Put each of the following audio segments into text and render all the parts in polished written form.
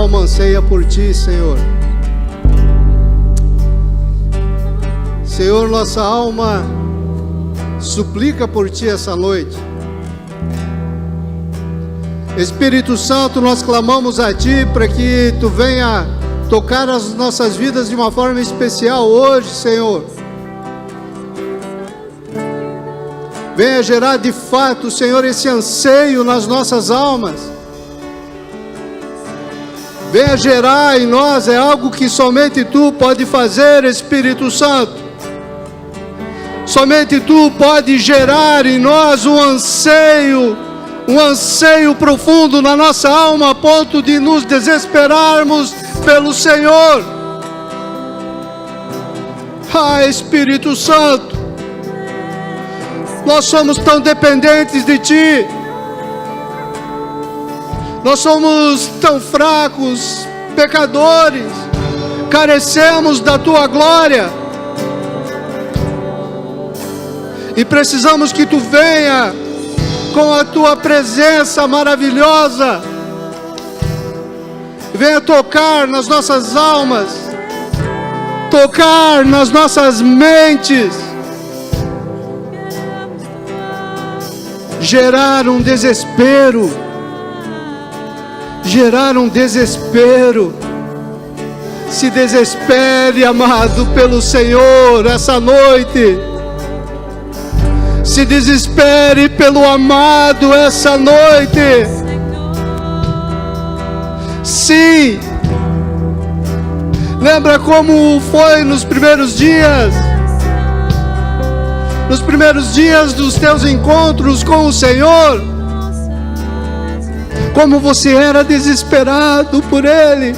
alma anseia por Ti, Senhor. Senhor, nossa alma suplica por Ti essa noite. Espírito Santo, nós clamamos a Ti para que Tu venha tocar as nossas vidas de uma forma especial hoje, Senhor. Venha gerar de fato, Senhor, esse anseio nas nossas almas. Venha gerar em nós, é algo que somente Tu pode fazer, Espírito Santo. Somente Tu pode gerar em nós um anseio profundo na nossa alma, a ponto de nos desesperarmos pelo Senhor. Ah, Espírito Santo, nós somos tão dependentes de Ti. Nós somos tão fracos, pecadores, carecemos da Tua glória. E precisamos que Tu venha com a Tua presença maravilhosa. Venha tocar nas nossas almas, tocar nas nossas mentes, gerar um desespero. Se desespere, amado, pelo Senhor essa noite. Se desespere pelo amado essa noite. Sim. Lembra como foi nos primeiros dias? Nos primeiros dias dos teus encontros com o Senhor? Como você era desesperado por Ele.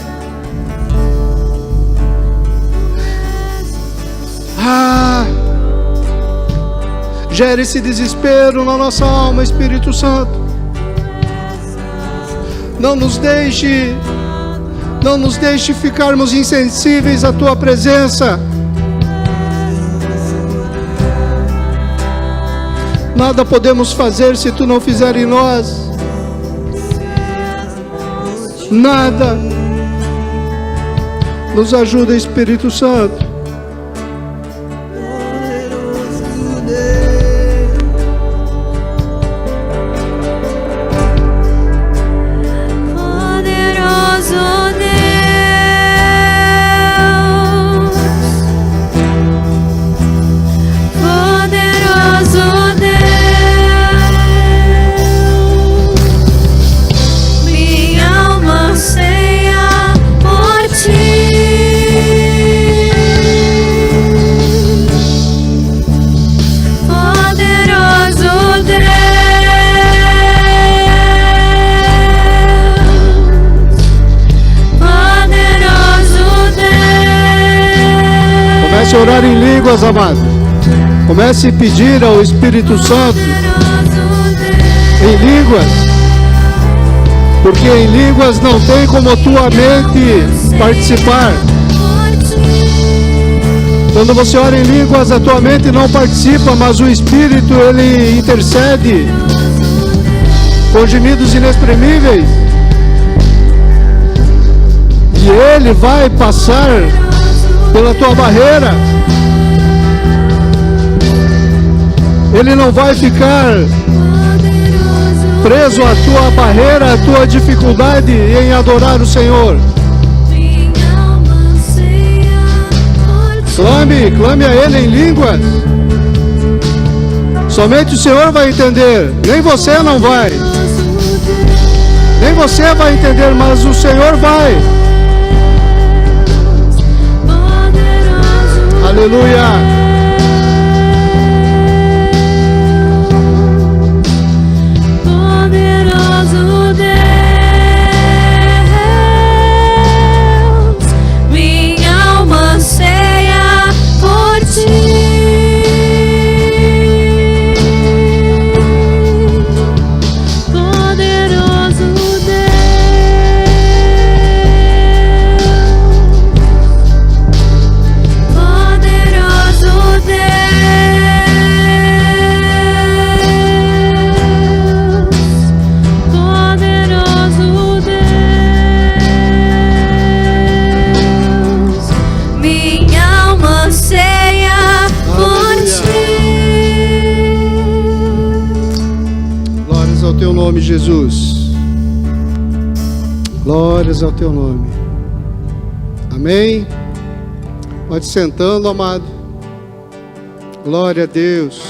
Gere esse desespero na nossa alma, Espírito Santo. Não nos deixe ficarmos insensíveis à Tua presença. Nada podemos fazer se Tu não fizer em nós. Nada. Nos ajuda, Espírito Santo. Comece a orar em línguas, amado. Comece a pedir ao Espírito Santo em línguas, porque em línguas não tem como a tua mente participar. Quando você ora em línguas, a tua mente não participa, mas o Espírito, ele intercede com gemidos inexprimíveis, e ele vai passar pela tua barreira. Ele não vai ficar preso à tua barreira, à tua dificuldade em adorar o Senhor. Clame a Ele em línguas. Somente o Senhor vai entender. Nem você não vai. Nem você vai entender, mas o Senhor vai. Aleluia. Poderoso teu nome, Jesus. Glórias ao teu nome. Amém. Pode ir sentando, amado. Glória a Deus.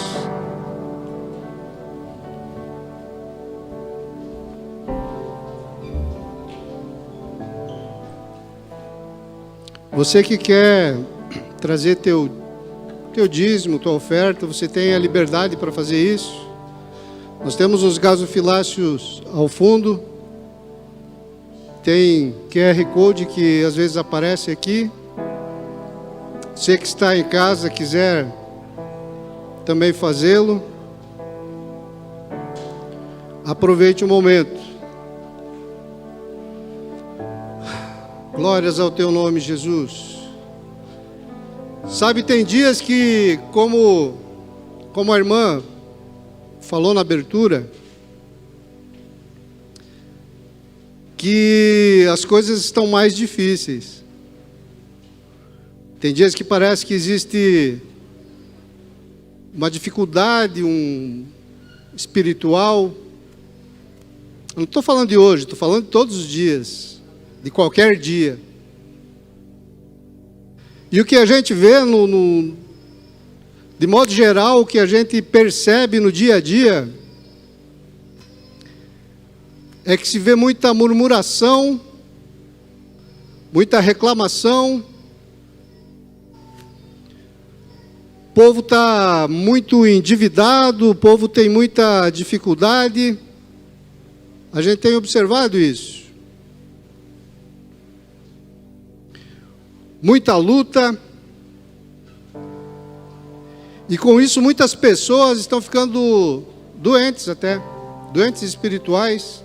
Você que quer trazer teu dízimo, tua oferta, você tem a liberdade para fazer isso. Nós temos os gasofiláceos ao fundo. Tem QR Code que às vezes aparece aqui. Você que está em casa, quiser também fazê-lo, aproveite o momento. Glórias ao teu nome, Jesus. Sabe, tem dias que, como a irmã falou na abertura, que as coisas estão mais difíceis. Tem dias que parece que existe uma dificuldade, espiritual. Eu não estou falando de hoje, estou falando de todos os dias, de qualquer dia. E o que a gente vê, de modo geral, o que a gente percebe no dia a dia, é que se vê muita murmuração, muita reclamação. O povo está muito endividado, o povo tem muita dificuldade. A gente tem observado isso. Muita luta. E com isso muitas pessoas estão ficando doentes até, doentes espirituais.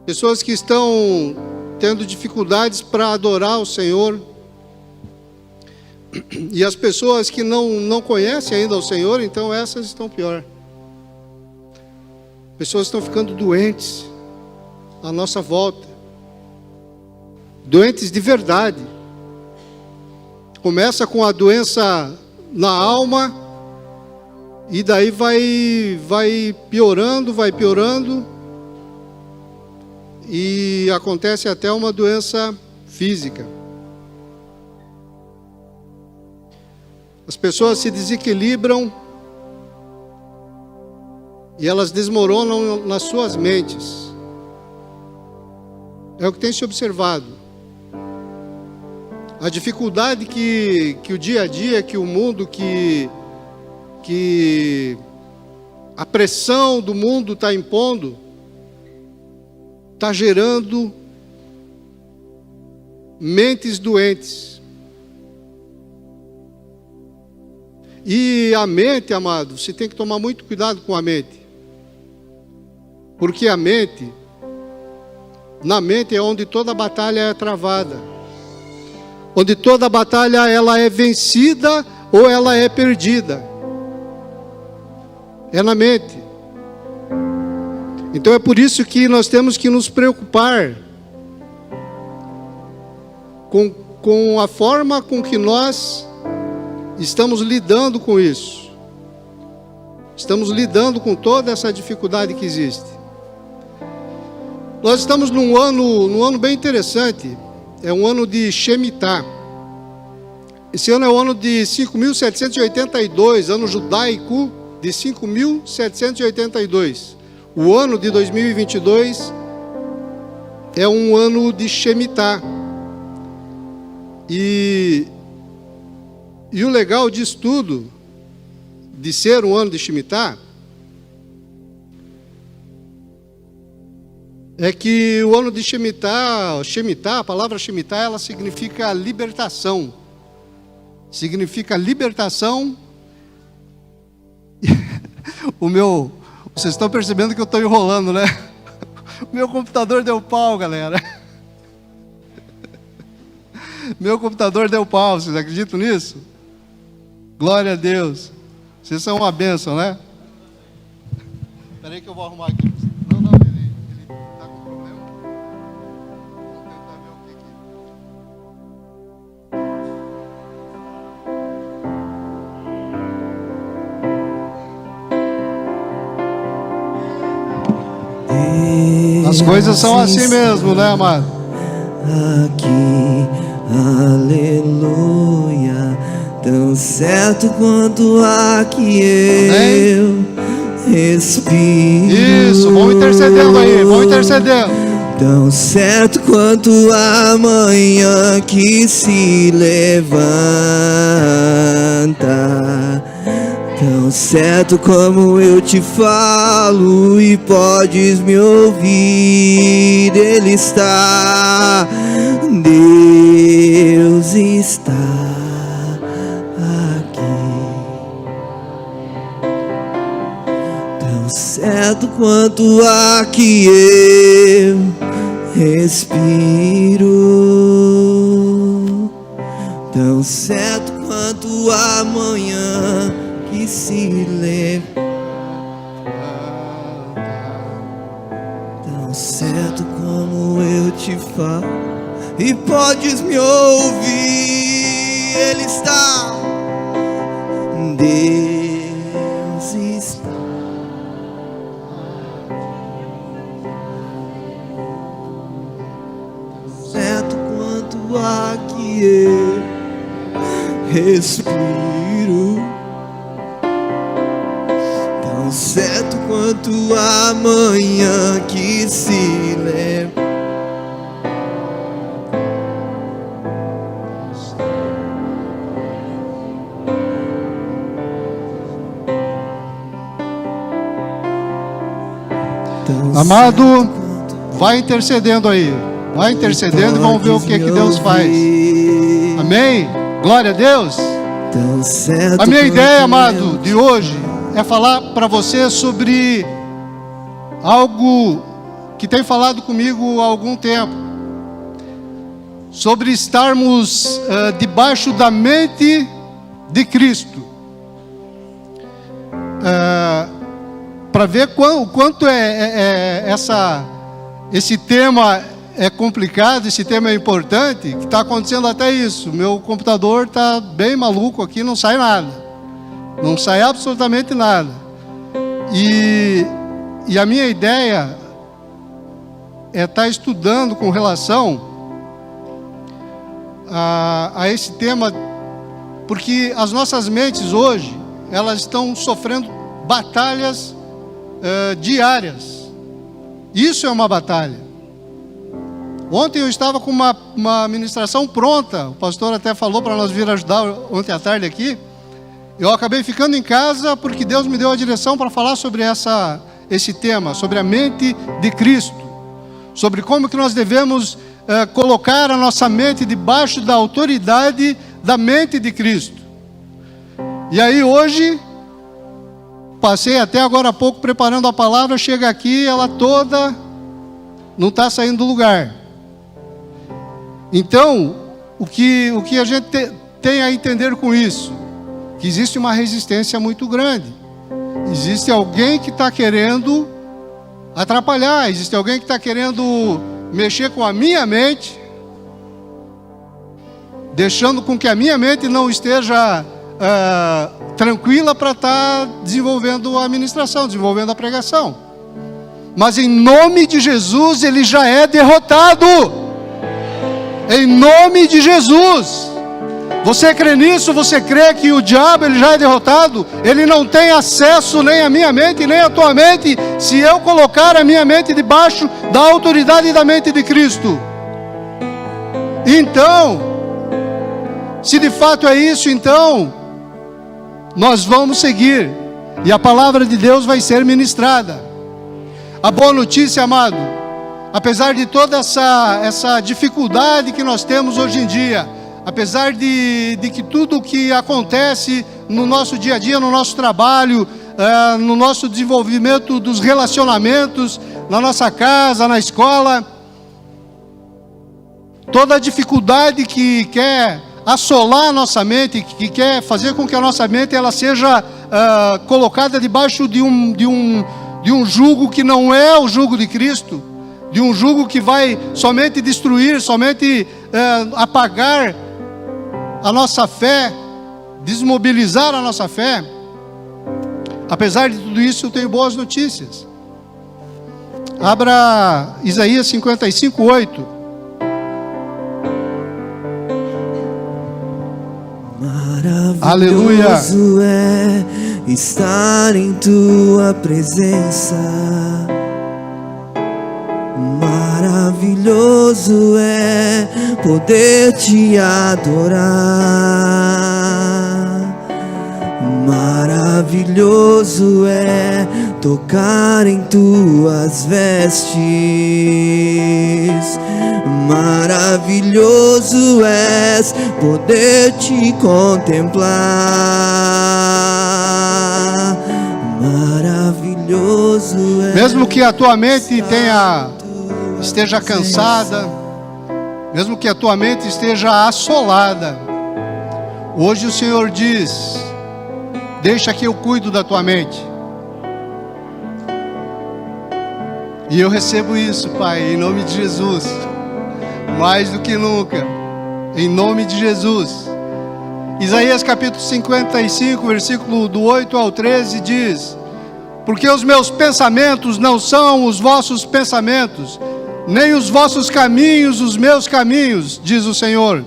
Pessoas que estão tendo dificuldades para adorar o Senhor. E as pessoas que não conhecem ainda o Senhor, então essas estão pior. Pessoas estão ficando doentes à nossa volta. Doentes de verdade. Começa com a doença na alma, e daí vai piorando, e acontece até uma doença física. As pessoas se desequilibram e elas desmoronam nas suas mentes. É o que tem se observado. A dificuldade que o dia a dia, que o mundo, que a pressão do mundo está impondo, está gerando mentes doentes. E a mente, amado, você tem que tomar muito cuidado com a mente. Porque na mente é onde toda batalha é travada. Onde toda batalha ela é vencida ou ela é perdida. É na mente. Então é por isso que nós temos que nos preocupar com a forma com que nós estamos lidando com isso. Estamos lidando com toda essa dificuldade que existe. Nós estamos num ano bem interessante. É um ano de Shemitah. Esse ano é o ano de 5.782, ano judaico de 5.782. O ano de 2022 é um ano de Shemitah. E o legal disso tudo, de ser um ano de Shemitah, é que o ano de Shemitah, a palavra Shemitah, ela significa libertação. Significa libertação. Vocês estão percebendo que eu estou enrolando, né? O meu computador deu pau, galera. Meu computador deu pau, vocês acreditam nisso? Glória a Deus. Vocês são uma bênção, né? Espera aí que eu vou arrumar aqui. Não, ele está com problema. Vamos tentar ver o que aqui. As coisas são assim mesmo, né, amado? Aqui, aleluia, tão certo quanto aqui eu respiro. Isso, vamos intercedendo aí, vamos intercedendo. Tão certo quanto a manhã que se levanta, tão certo como eu te falo e podes me ouvir. Ele está, Deus está aqui. Tão certo quanto aqui eu respiro, tão certo quanto a manhã que se levanta, tão certo como eu te falo e podes me ouvir. Ele está, Deus está. Certo quanto aqui eu respiro, tão certo quanto a manhã que se leva. Amado, vai intercedendo aí. Vai intercedendo e vamos ver o que Deus faz. Amém? Glória a Deus. A minha ideia, amado, de hoje é falar para você sobre algo que tem falado comigo há algum tempo. Sobre estarmos debaixo da mente de Cristo. Para ver o quanto esse tema é complicado, esse tema é importante, que está acontecendo até isso. Meu computador está bem maluco aqui, não sai nada. Não sai absolutamente nada. E a minha ideia é estar estudando com relação a esse tema, porque as nossas mentes hoje, elas estão sofrendo batalhas diárias. Isso é uma batalha. Ontem eu estava com uma ministração pronta. O pastor até falou para nós vir ajudar ontem à tarde aqui. Eu acabei ficando em casa porque Deus me deu a direção para falar sobre esse tema, sobre a mente de Cristo, sobre como que nós devemos colocar a nossa mente debaixo da autoridade da mente de Cristo. E aí hoje, passei até agora há pouco preparando a palavra, chega aqui, ela toda não está saindo do lugar. Então, o que a gente tem a entender com isso? Que existe uma resistência muito grande. Existe alguém que está querendo atrapalhar, existe alguém que está querendo mexer com a minha mente, deixando com que a minha mente não esteja tranquila para estar desenvolvendo a ministração, desenvolvendo a pregação. Mas em nome de Jesus, ele já é derrotado. Em nome de Jesus. Você crê nisso? Você crê que o diabo ele já é derrotado? Ele não tem acesso nem à minha mente, nem à tua mente, se eu colocar a minha mente debaixo da autoridade da mente de Cristo. Então, se de fato é isso, então nós vamos seguir e a palavra de Deus vai ser ministrada. A boa notícia, amado, apesar de toda essa dificuldade que nós temos hoje em dia, apesar de que tudo o que acontece no nosso dia a dia, no nosso trabalho, no nosso desenvolvimento dos relacionamentos, na nossa casa, na escola, toda a dificuldade que quer assolar a nossa mente, que quer fazer com que a nossa mente ela seja colocada debaixo de um jugo que não é o jugo de Cristo, de um jugo que vai somente destruir, somente apagar a nossa fé, desmobilizar a nossa fé. Apesar de tudo isso, eu tenho boas notícias. Abra Isaías 55:8. Maravilhoso é estar em tua presença. Maravilhoso é poder te adorar. Maravilhoso é tocar em tuas vestes. Maravilhoso és poder te contemplar. Maravilhoso é. Mesmo que a tua mente esteja cansada, mesmo que a tua mente esteja assolada, hoje o Senhor diz: deixa que eu cuido da tua mente. E eu recebo isso, Pai, em nome de Jesus, mais do que nunca, em nome de Jesus. Isaías capítulo 55, versículo do 8 ao 13 diz: porque os meus pensamentos não são os vossos pensamentos, nem os vossos caminhos os meus caminhos, diz o Senhor.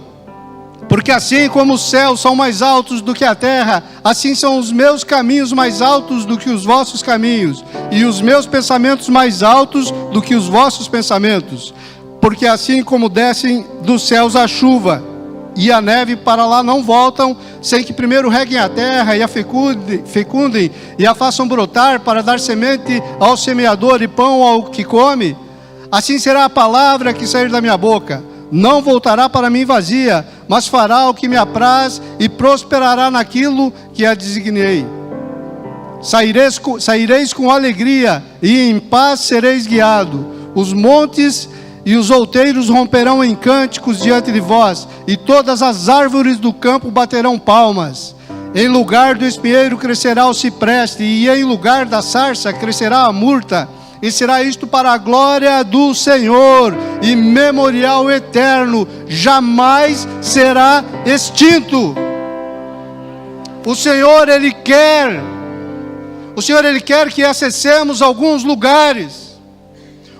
Porque assim como os céus são mais altos do que a terra, assim são os meus caminhos mais altos do que os vossos caminhos, e os meus pensamentos mais altos do que os vossos pensamentos. Porque assim como descem dos céus a chuva e a neve para lá não voltam, sem que primeiro reguem a terra e a fecundem e a façam brotar para dar semente ao semeador e pão ao que come, assim será a palavra que sair da minha boca. Não voltará para mim vazia, mas fará o que me apraz e prosperará naquilo que a designei. Saireis com alegria e em paz sereis guiado. Os montes e os outeiros romperão em cânticos diante de vós, e todas as árvores do campo baterão palmas. Em lugar do espinheiro crescerá o cipreste, e em lugar da sarça crescerá a murta. E será isto para a glória do Senhor, e memorial eterno, jamais será extinto. O Senhor, Ele quer que acessemos alguns lugares.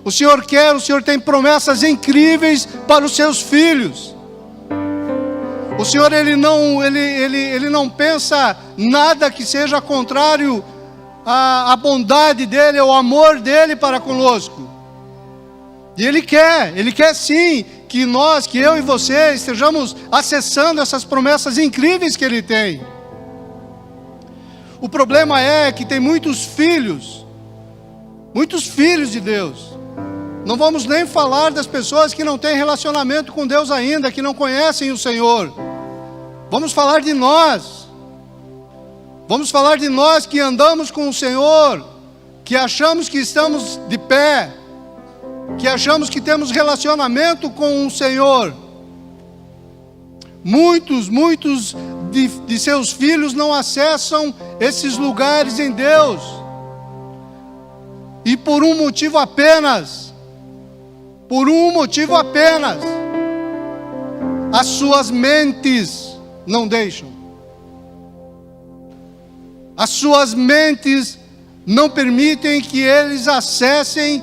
O Senhor tem promessas incríveis para os seus filhos. O Senhor, Ele não pensa nada que seja contrário a bondade dEle, o amor dEle para conosco. E Ele quer sim que eu e você estejamos acessando essas promessas incríveis que Ele tem. O problema é que tem muitos filhos de Deus. Não vamos nem falar das pessoas que não têm relacionamento com Deus ainda, que não conhecem o Senhor. Vamos falar de nós. Vamos falar de nós que andamos com o Senhor, que achamos que estamos de pé, que achamos que temos relacionamento com o Senhor. Muitos de seus filhos não acessam esses lugares em Deus, e por um motivo apenas, as suas mentes não deixam. As suas mentes não permitem que eles acessem,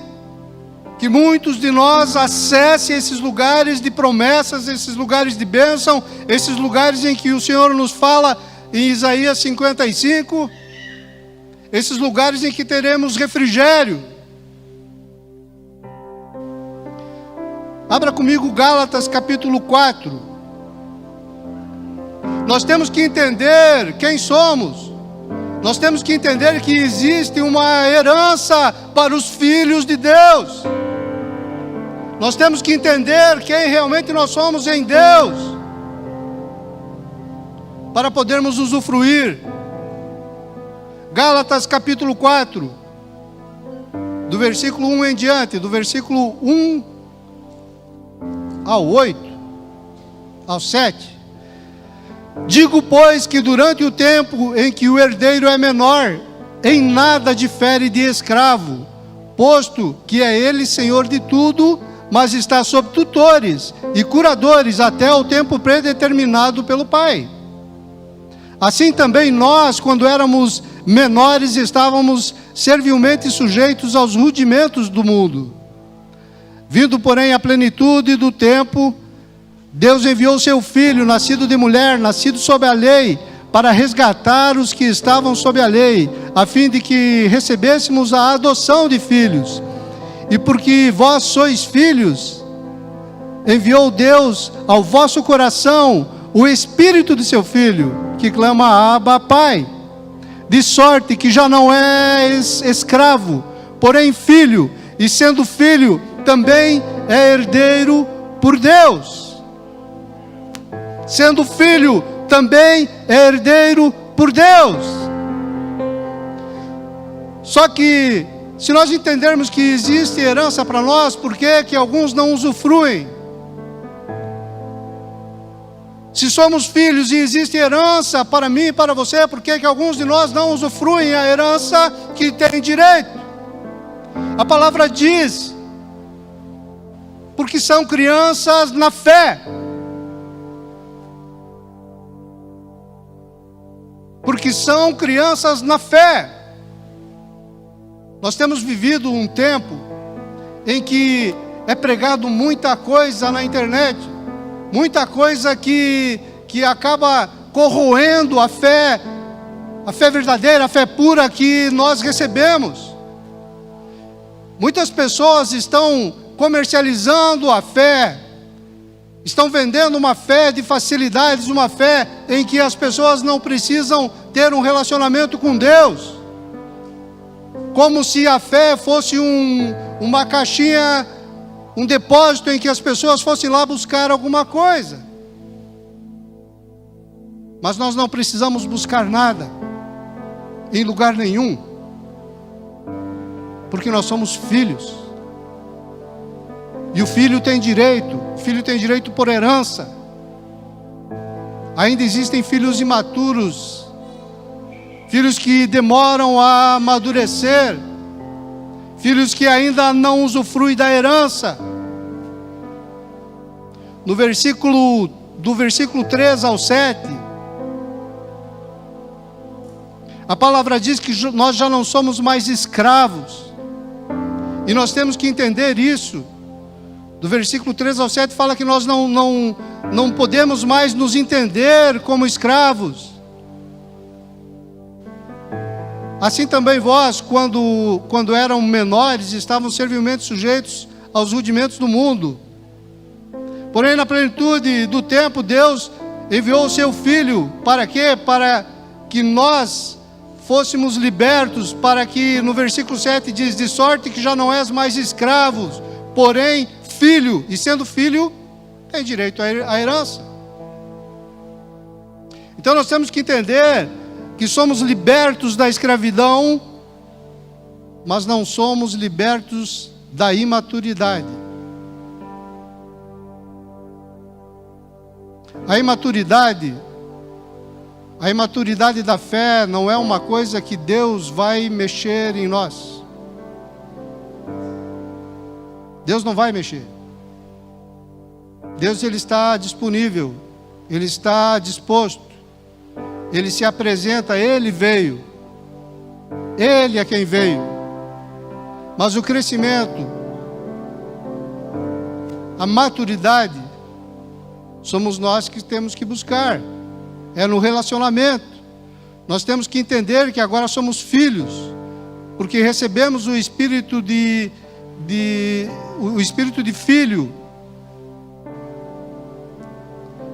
que muitos de nós acessem esses lugares de promessas, esses lugares de bênção, esses lugares em que o Senhor nos fala em Isaías 55, esses lugares em que teremos refrigério. Abra comigo Gálatas capítulo 4. Nós temos que entender quem somos. Nós temos que entender que existe uma herança para os filhos de Deus. Nós temos que entender quem realmente nós somos em Deus, para podermos usufruir. Gálatas capítulo 4, do versículo 1 em diante, do versículo 1 ao 8, ao 7. Digo, pois, que durante o tempo em que o herdeiro é menor, em nada difere de escravo, posto que é ele senhor de tudo, mas está sob tutores e curadores até o tempo predeterminado pelo Pai. Assim também nós, quando éramos menores, estávamos servilmente sujeitos aos rudimentos do mundo. Vindo, porém, à plenitude do tempo, Deus enviou seu Filho, nascido de mulher, nascido sob a lei, para resgatar os que estavam sob a lei, a fim de que recebêssemos a adoção de filhos. E porque vós sois filhos, enviou Deus ao vosso coração o Espírito de seu Filho, que clama: Abba, Pai. De sorte que já não és escravo, porém filho, e sendo filho, também é herdeiro por Deus. Sendo filho, também é herdeiro por Deus. Só que, se nós entendermos que existe herança para nós, por que alguns não usufruem? Se somos filhos e existe herança para mim e para você, por que alguns de nós não usufruem a herança que tem direito? A palavra diz: porque são crianças na fé. Porque são crianças na fé. Nós temos vivido um tempo em que é pregado muita coisa na internet, muita coisa que acaba corroendo a fé verdadeira, a fé pura que nós recebemos. Muitas pessoas estão comercializando a fé, estão vendendo uma fé de facilidades, uma fé em que as pessoas não precisam ter um relacionamento com Deus, como se a fé fosse uma caixinha, um depósito em que as pessoas fossem lá buscar alguma coisa. Mas nós não precisamos buscar nada, em lugar nenhum, porque nós somos filhos. E o filho tem direito por herança. Ainda existem filhos imaturos, filhos que demoram a amadurecer, filhos que ainda não usufruem da herança. Do versículo 3 ao 7, a palavra diz que nós já não somos mais escravos, e nós temos que entender isso. Do versículo 3 ao 7 fala que nós não podemos mais nos entender como escravos. Assim também vós, quando eram menores, estavam servilmente sujeitos aos rudimentos do mundo. Porém, na plenitude do tempo, Deus enviou o seu Filho. Para quê? Para que nós fôssemos libertos, para que, no versículo 7 diz: de sorte que já não és mais escravos, porém filho, e sendo filho, tem direito à herança. Então nós temos que entender que somos libertos da escravidão, mas não somos libertos da imaturidade. A imaturidade da fé não é uma coisa que Deus vai mexer em nós. Deus não vai mexer. Deus, Ele está disponível, Ele está disposto, Ele se apresenta, Ele veio, Ele é quem veio. Mas o crescimento, a maturidade, somos nós que temos que buscar, é no relacionamento. Nós temos que entender que agora somos filhos, porque recebemos o espírito de filho.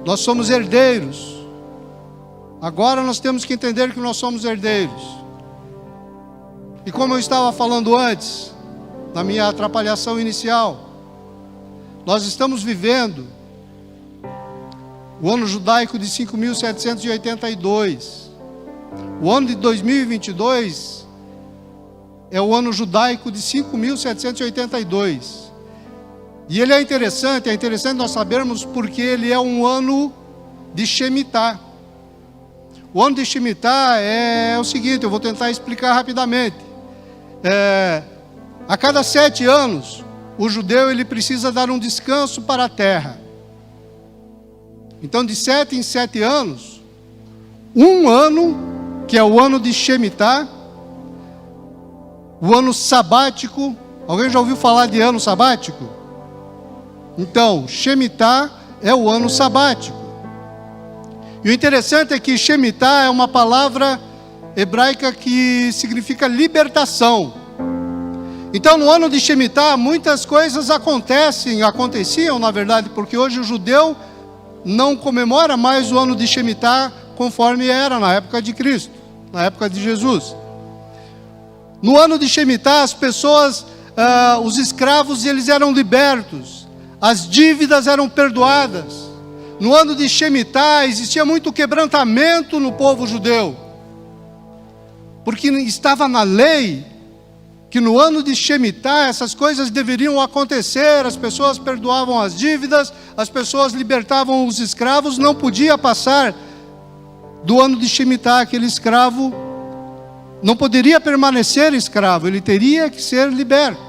Nós somos herdeiros. Agora nós temos que entender que nós somos herdeiros. E como eu estava falando antes, na minha atrapalhação inicial, nós estamos vivendo o ano judaico de 5.782. O ano de 2022 é o ano judaico de 5.782. E ele é interessante nós sabermos porque ele é um ano de Shemitah. O ano de Shemitah é o seguinte, eu vou tentar explicar rapidamente. A cada 7 anos, o judeu ele precisa dar um descanso para a terra. Então, de 7 em 7 anos, um ano, que é o ano de Shemitah, O ano sabático, alguém já ouviu falar de ano sabático? Então, Shemitah é o ano sabático. E o interessante é que Shemitah é uma palavra hebraica que significa libertação. Então, no ano de Shemitah, muitas coisas aconteciam, na verdade, porque hoje o judeu não comemora mais o ano de Shemitah conforme era na época de Cristo, na época de Jesus. No ano de Shemitah, as pessoas, os escravos, eles eram libertos, as dívidas eram perdoadas. No ano de Shemitah, existia muito quebrantamento no povo judeu, porque estava na lei que no ano de Shemitah essas coisas deveriam acontecer, as pessoas perdoavam as dívidas, as pessoas libertavam os escravos. Não podia passar do ano de Shemitah, aquele escravo não poderia permanecer escravo, ele teria que ser liberto,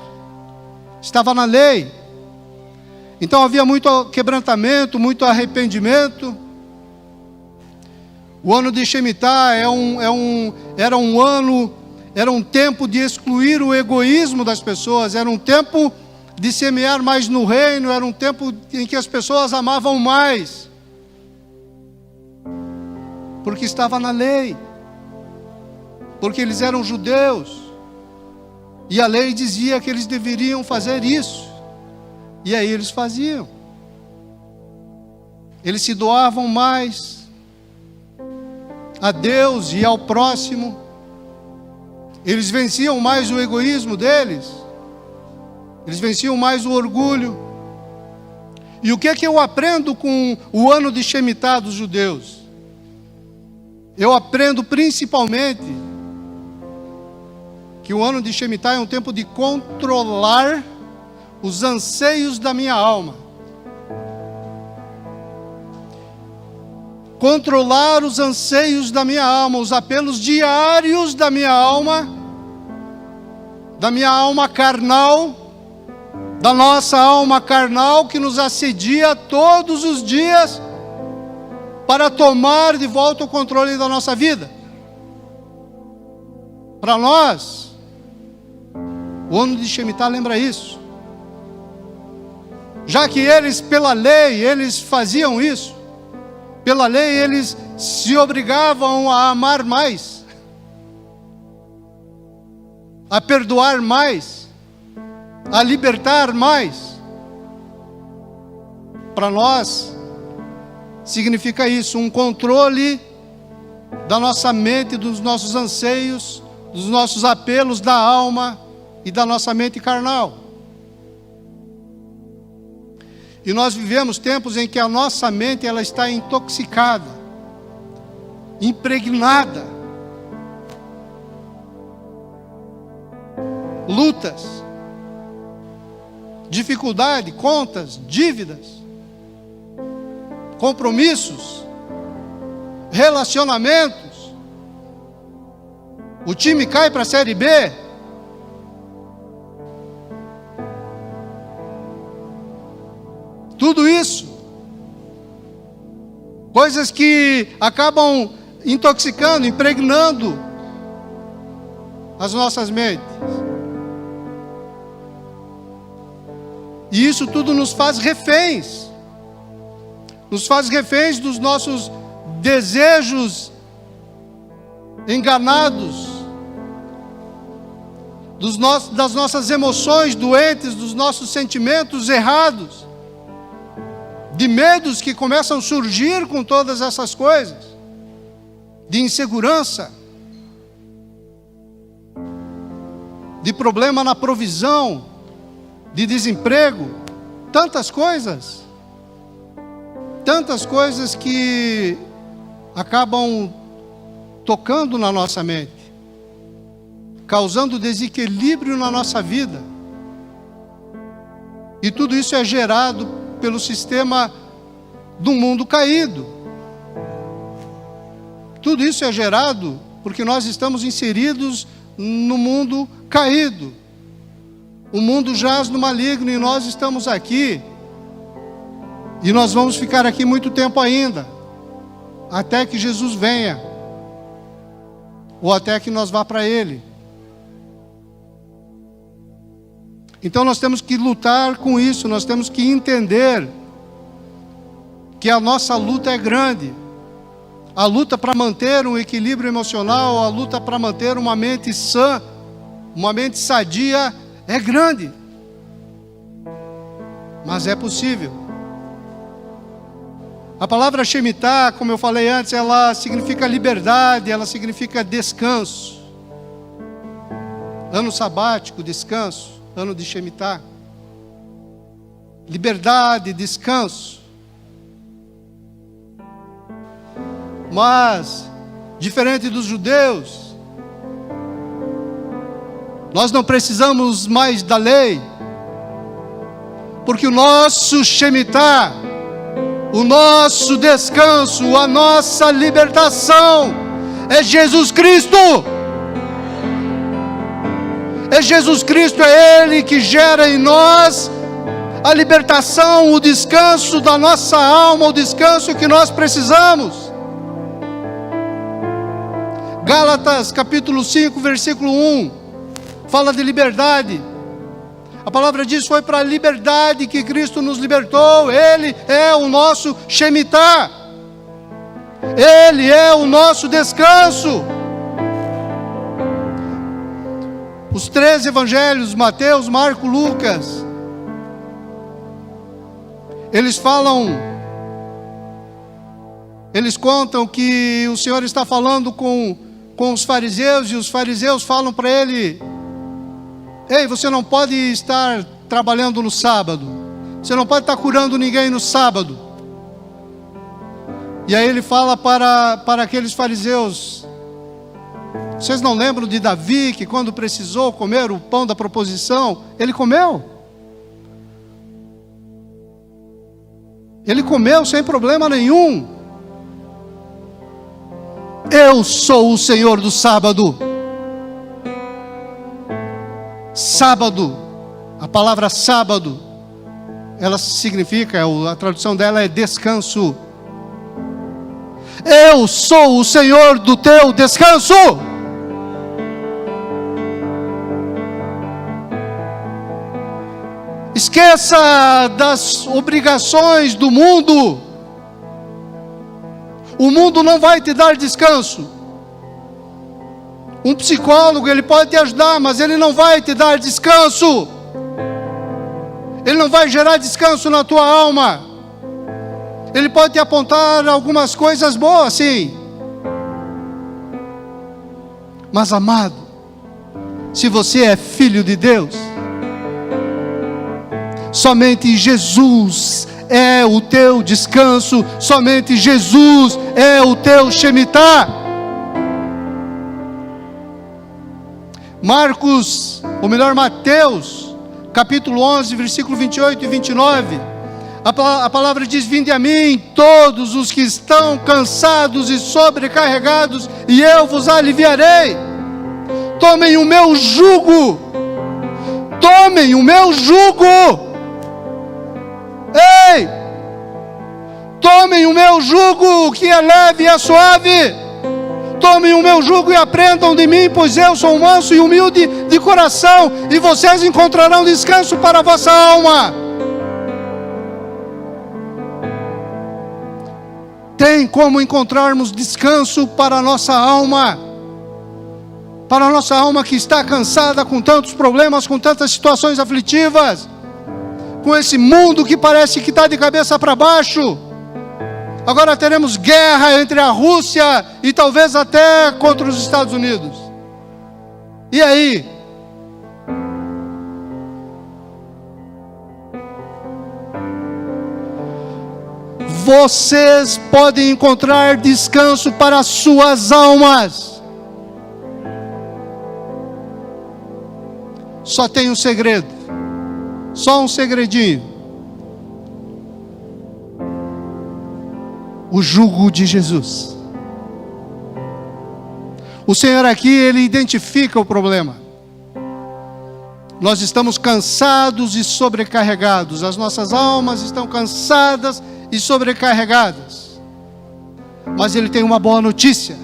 estava na lei. Então havia muito quebrantamento, muito arrependimento. O ano de Shemitah era um tempo de excluir o egoísmo das pessoas, era um tempo de semear mais no reino, era um tempo em que as pessoas amavam mais, porque estava na lei, porque eles eram judeus, e a lei dizia que eles deveriam fazer isso, e aí eles faziam, eles se doavam mais a Deus e ao próximo, eles venciam mais o egoísmo deles, eles venciam mais o orgulho. E o que é que eu aprendo com o ano de Shemitah dos judeus? Eu aprendo principalmente que o ano de Shemitah é um tempo de controlar os anseios da minha alma. Controlar os anseios da minha alma, os apelos diários da minha alma carnal, da nossa alma carnal que nos assedia todos os dias para tomar de volta o controle da nossa vida. Para nós, o ano de Shemitah lembra isso. Já que eles, pela lei, eles faziam isso, pela lei eles se obrigavam a amar mais, a perdoar mais, a libertar mais. Para nós, significa isso, um controle da nossa mente, dos nossos anseios, dos nossos apelos da alma e da nossa mente carnal. E nós vivemos tempos em que a nossa mente ela está intoxicada, impregnada. Lutas, dificuldade, contas, dívidas, compromissos, relacionamentos. O time cai para a Série B. Tudo isso, coisas que acabam intoxicando, impregnando as nossas mentes. E isso tudo nos faz reféns. Nos faz reféns dos nossos desejos enganados, das nossas emoções doentes, dos nossos sentimentos errados, de medos que começam a surgir com todas essas coisas, de insegurança, de problema na provisão, de desemprego, tantas coisas que acabam tocando na nossa mente, causando desequilíbrio na nossa vida. E tudo isso é gerado pelo sistema do mundo caído. Tudo isso é gerado porque nós estamos inseridos no mundo caído. O mundo jaz no maligno e nós estamos aqui. E nós vamos ficar aqui muito tempo ainda, até que Jesus venha, ou até que nós vá para Ele. Então nós temos que lutar com isso, nós temos que entender que a nossa luta é grande. A luta para manter um equilíbrio emocional, a luta para manter uma mente sã, uma mente sadia é grande. Mas é possível. A palavra Shemitah, como eu falei antes, ela significa liberdade, ela significa descanso. Ano sabático, descanso, ano de Shemitah. Liberdade, descanso. Mas, diferente dos judeus, nós não precisamos mais da lei, porque o nosso Shemitah, o nosso descanso, a nossa libertação é Jesus Cristo. É Jesus Cristo, é Ele que gera em nós a libertação, o descanso da nossa alma, o descanso que nós precisamos. Gálatas capítulo 5, versículo 1, fala de liberdade. A palavra diz: foi para a liberdade que Cristo nos libertou. Ele é o nosso Shemitah. Ele é o nosso descanso. Os 3 evangelhos, Mateus, Marcos, Lucas, eles contam que o Senhor está falando com os fariseus, e os fariseus falam para ele: ei, você não pode estar trabalhando no sábado, você não pode estar curando ninguém no sábado. E aí ele fala para aqueles fariseus: vocês não lembram de Davi, que quando precisou comer o pão da proposição, ele comeu? Ele comeu sem problema nenhum. Eu sou o Senhor do sábado. Sábado, a palavra sábado, ela significa, a tradução dela é descanso. Eu sou o Senhor do teu descanso. Esqueça das obrigações do mundo. O mundo não vai te dar descanso. Um psicólogo, ele pode te ajudar, mas ele não vai te dar descanso. Ele não vai gerar descanso na tua alma. Ele pode te apontar algumas coisas boas, sim. Mas, amado, se você é filho de Deus, somente Jesus é o teu descanso, somente Jesus é o teu Shemitah. Mateus, capítulo 11, versículo 28 e 29, a palavra diz: vinde a mim todos os que estão cansados e sobrecarregados, e eu vos aliviarei. Tomem o meu jugo, tomem o meu jugo. Ei, tomem o meu jugo, que é leve e é suave. Tomem o meu jugo e aprendam de mim, pois eu sou manso e humilde de coração, e vocês encontrarão descanso para a vossa alma. Tem como encontrarmos descanso para a nossa alma. Para a nossa alma que está cansada com tantos problemas, com tantas situações aflitivas, com esse mundo que parece que está de cabeça para baixo. Agora teremos guerra entre a Rússia e talvez até contra os Estados Unidos. E aí? Vocês podem encontrar descanso para as suas almas. Só tem um segredo. Só um segredinho. O jugo de Jesus. O Senhor aqui, Ele identifica o problema. Nós estamos cansados e sobrecarregados. As nossas almas estão cansadas e sobrecarregadas. Mas Ele tem uma boa notícia: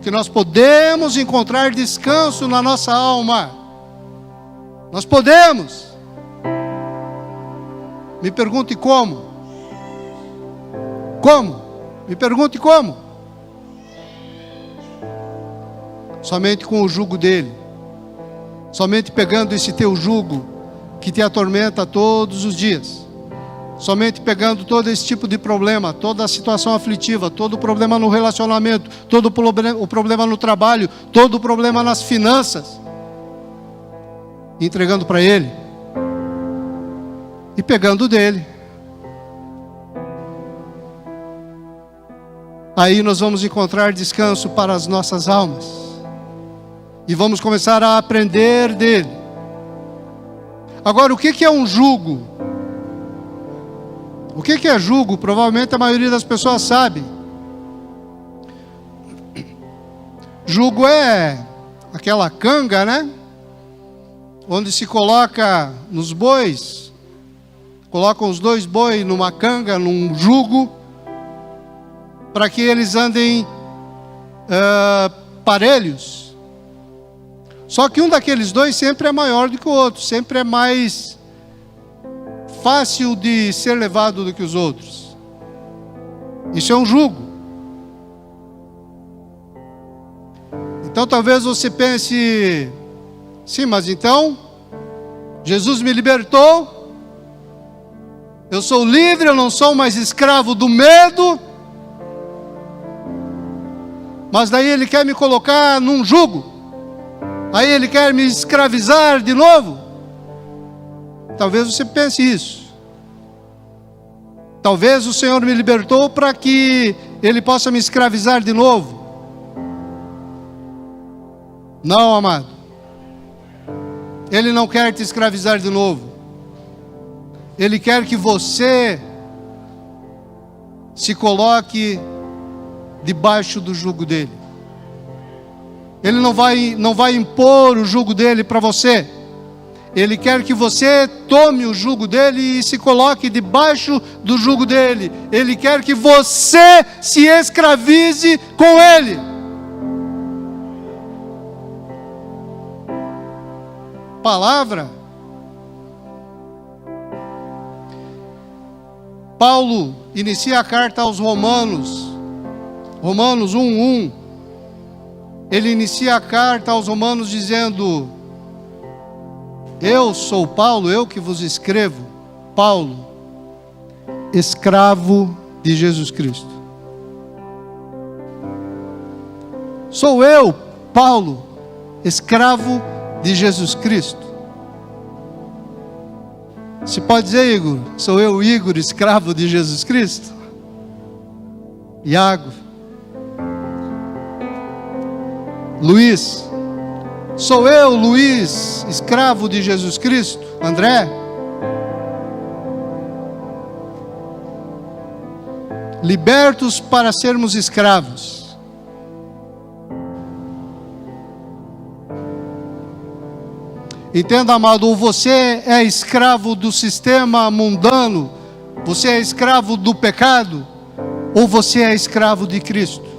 que nós podemos encontrar descanso na nossa alma. Nós podemos. Me pergunte como. Como? Me pergunte como. Somente com o jugo dele. Somente pegando esse teu jugo que te atormenta todos os dias. Somente pegando todo esse tipo de problema, toda a situação aflitiva, todo o problema no relacionamento, todo o problema no trabalho, todo o problema nas finanças, entregando para ele e pegando dele. Aí nós vamos encontrar descanso para as nossas almas e vamos começar a aprender dele. Agora, o que é um jugo? O que é jugo? Provavelmente a maioria das pessoas sabe. Jugo é aquela canga, né? Onde se coloca nos bois, colocam os dois bois numa canga, num jugo, para que eles andem parelhos. Só que um daqueles dois sempre é maior do que o outro, sempre é mais fácil de ser levado do que os outros. Isso é um jugo. Então talvez você pense, sim, mas então Jesus me libertou, eu sou livre, eu não sou mais escravo do medo, mas daí ele quer me colocar num jugo, aí ele quer me escravizar de novo. Talvez você pense isso. Talvez o Senhor me libertou para que Ele possa me escravizar de novo. Não, amado. Ele não quer te escravizar de novo. Ele quer que você se coloque debaixo do jugo dele. Ele não vai impor o jugo dele para você. Ele quer que você tome o jugo dele e se coloque debaixo do jugo dele. Ele quer que você se escravize com ele. Palavra. Paulo inicia a carta aos Romanos. Romanos 1:1. Ele inicia a carta aos Romanos dizendo: eu sou Paulo, eu que vos escrevo, Paulo, escravo de Jesus Cristo. Sou eu, Paulo, escravo de Jesus Cristo. Se pode dizer, Igor, sou eu, Igor, escravo de Jesus Cristo? Iago, Luiz, sou eu, Luiz, escravo de Jesus Cristo? André? Libertos para sermos escravos. Entenda, amado, ou você é escravo do sistema mundano, você é escravo do pecado, ou você é escravo de Cristo.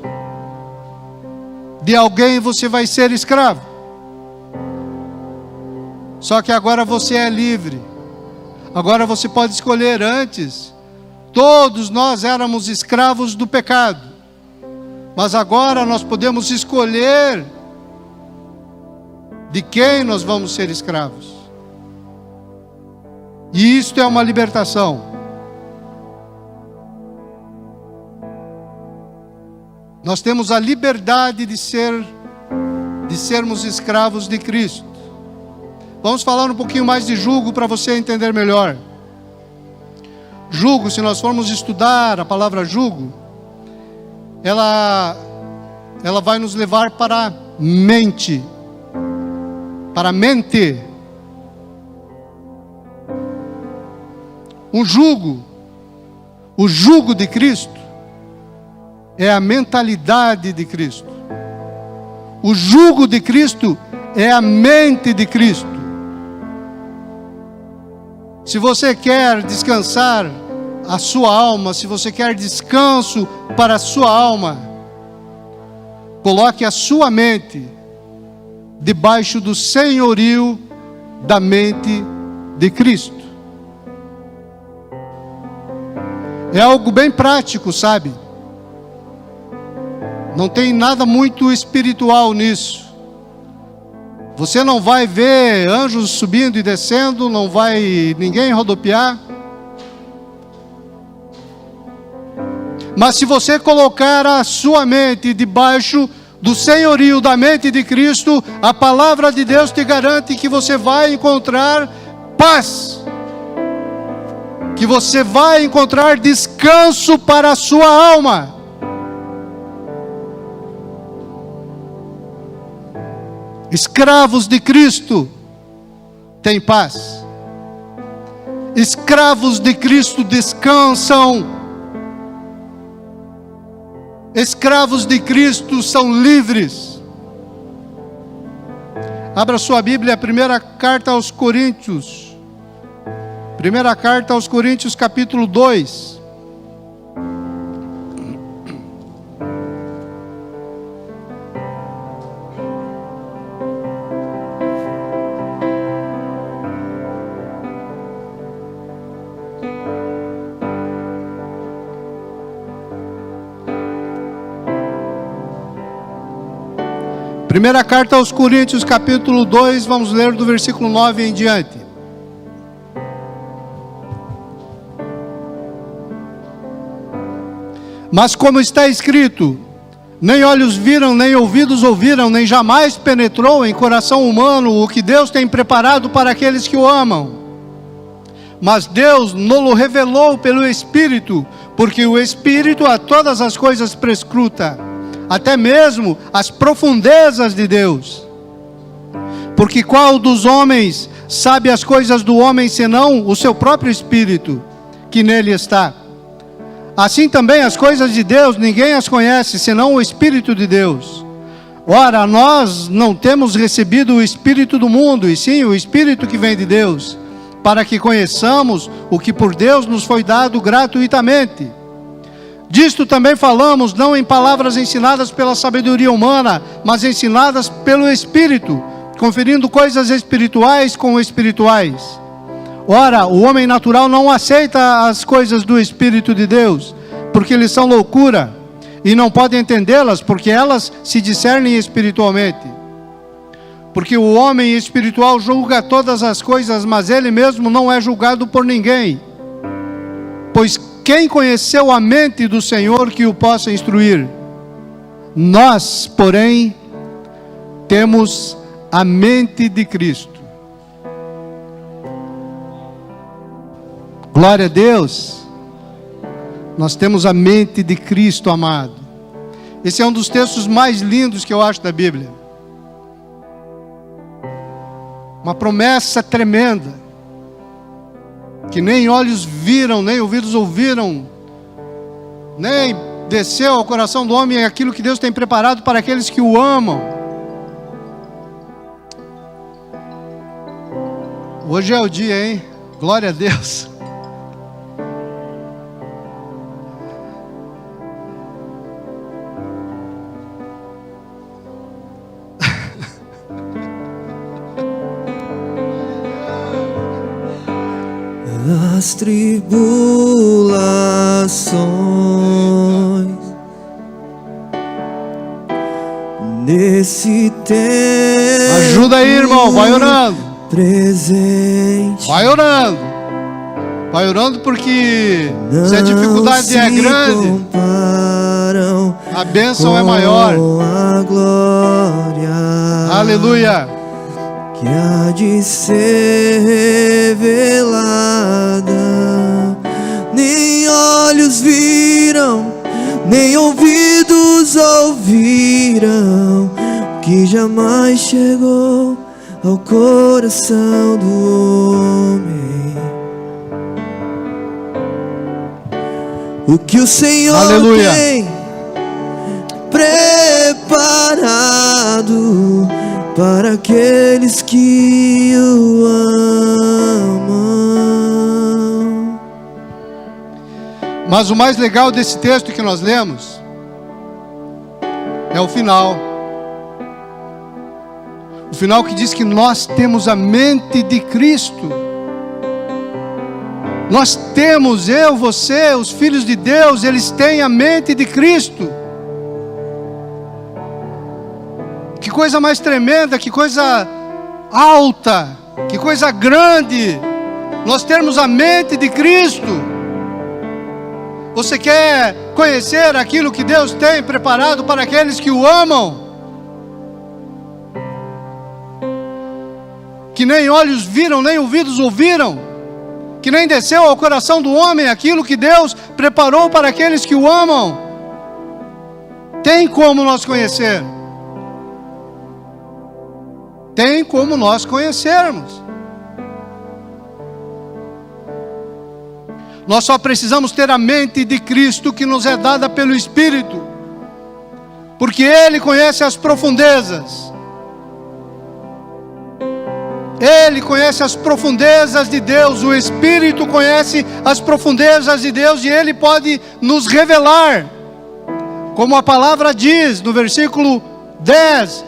De alguém você vai ser escravo. Só que agora você é livre. Agora você pode escolher. Antes, todos nós éramos escravos do pecado. Mas agora nós podemos escolher de quem nós vamos ser escravos. E isto é uma libertação. Nós temos a liberdade de sermos escravos de Cristo. Vamos falar um pouquinho mais de jugo para você entender melhor. Jugo, se nós formos estudar a palavra jugo, ela vai nos levar para a mente. Para a mente. O jugo de Cristo é a mentalidade de Cristo. O jugo de Cristo é a mente de Cristo. Se você quer descansar a sua alma, se você quer descanso para a sua alma, coloque a sua mente debaixo do senhorio da mente de Cristo. É algo bem prático, sabe? Não tem nada muito espiritual nisso. Você não vai ver anjos subindo e descendo, não vai ninguém rodopiar. Mas se você colocar a sua mente debaixo do senhorio da mente de Cristo, a palavra de Deus te garante que você vai encontrar paz, que você vai encontrar descanso para a sua alma. Escravos de Cristo têm paz. Escravos de Cristo descansam. Escravos de Cristo são livres. Abra sua Bíblia, primeira carta aos Coríntios. Primeira carta aos Coríntios, capítulo 2. Primeira carta aos Coríntios, capítulo 2, vamos ler do versículo 9 em diante. Mas como está escrito, nem olhos viram, nem ouvidos ouviram, nem jamais penetrou em coração humano o que Deus tem preparado para aqueles que o amam. Mas Deus nos revelou pelo Espírito, porque o Espírito a todas as coisas prescruta, até mesmo as profundezas de Deus. Porque qual dos homens sabe as coisas do homem, senão o seu próprio Espírito, que nele está? Assim também as coisas de Deus, ninguém as conhece, senão o Espírito de Deus. Ora, nós não temos recebido o Espírito do mundo, e sim o Espírito que vem de Deus, para que conheçamos o que por Deus nos foi dado gratuitamente. Disto também falamos, não em palavras ensinadas pela sabedoria humana, mas ensinadas pelo Espírito, conferindo coisas espirituais com espirituais. Ora, o homem natural não aceita as coisas do Espírito de Deus, porque eles são loucura, e não pode entendê-las, porque elas se discernem espiritualmente. Porque o homem espiritual julga todas as coisas, mas ele mesmo não é julgado por ninguém. Pois quem conheceu a mente do Senhor que o possa instruir? Nós, porém, temos a mente de Cristo. Glória a Deus. Nós temos a mente de Cristo, amado. Esse é um dos textos mais lindos que eu acho da Bíblia. Uma promessa tremenda, que nem olhos viram, nem ouvidos ouviram, nem desceu ao coração do homem aquilo que Deus tem preparado para aqueles que o amam. Hoje é o dia, hein? Glória a Deus. As tribulações nesse tempo. Ajuda aí, irmão, vai orando. Presente. Vai orando. Vai orando, porque se a dificuldade é grande, a bênção é maior. A glória. Aleluia. Que há de ser revelada, nem olhos viram, nem ouvidos ouviram, que jamais chegou ao coração do homem. O que o Senhor Aleluia. tem preparado para aqueles que o amam. Mas o mais legal desse texto que nós lemos é o final. O final que diz que nós temos a mente de Cristo. Nós temos, eu, você, os filhos de Deus, eles têm a mente de Cristo. Que coisa mais tremenda, que coisa alta, que coisa grande, nós termos a mente de Cristo. Você quer conhecer aquilo que Deus tem preparado para aqueles que o amam? Que nem olhos viram, nem ouvidos ouviram, que nem desceu ao coração do homem aquilo que Deus preparou para aqueles que o amam. Tem como nós conhecer? Tem como nós conhecermos. Nós só precisamos ter a mente de Cristo que nos é dada pelo Espírito, porque Ele conhece as profundezas. Ele conhece as profundezas de Deus, o Espírito conhece as profundezas de Deus e Ele pode nos revelar. Como a palavra diz no versículo 10,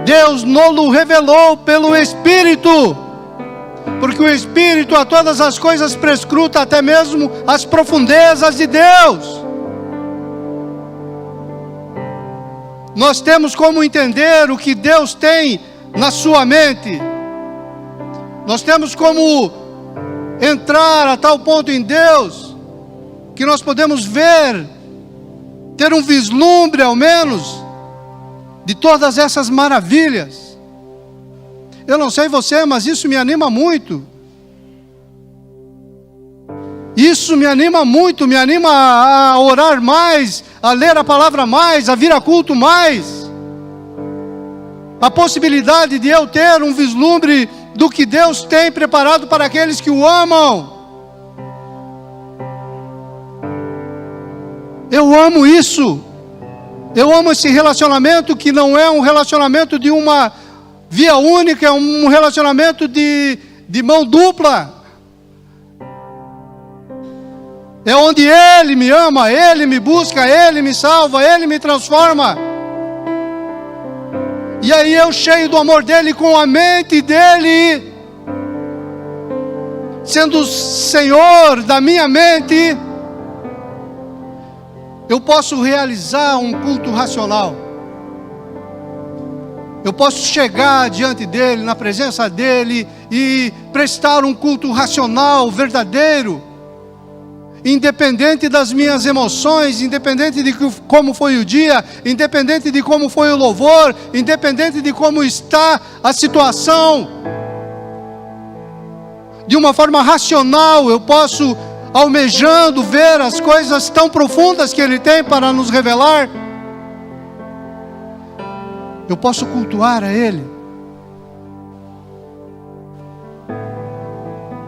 Deus nos revelou pelo Espírito, porque o Espírito a todas as coisas prescruta, até mesmo as profundezas de Deus. Nós temos como entender o que Deus tem na sua mente. Nós temos como entrar a tal ponto em Deus, que nós podemos ver, ter um vislumbre ao menos, de todas essas maravilhas. Eu não sei você, mas isso me anima muito. Isso me anima muito, me anima a orar mais, a ler a palavra mais, a vir a culto mais. A possibilidade de eu ter um vislumbre do que Deus tem preparado para aqueles que o amam. Eu amo isso. Eu amo esse relacionamento que não é um relacionamento de uma via única, é um relacionamento de mão dupla. É onde Ele me ama, Ele me busca, Ele me salva, Ele me transforma. E aí eu, cheio do amor dEle, com a mente dEle, sendo o Senhor da minha mente, eu posso realizar um culto racional. Eu posso chegar diante dEle, na presença dEle, e prestar um culto racional, verdadeiro, independente das minhas emoções, independente de como foi o dia, independente de como foi o louvor, independente de como está a situação. De uma forma racional, eu posso, almejando ver as coisas tão profundas que Ele tem para nos revelar, eu posso cultuar a Ele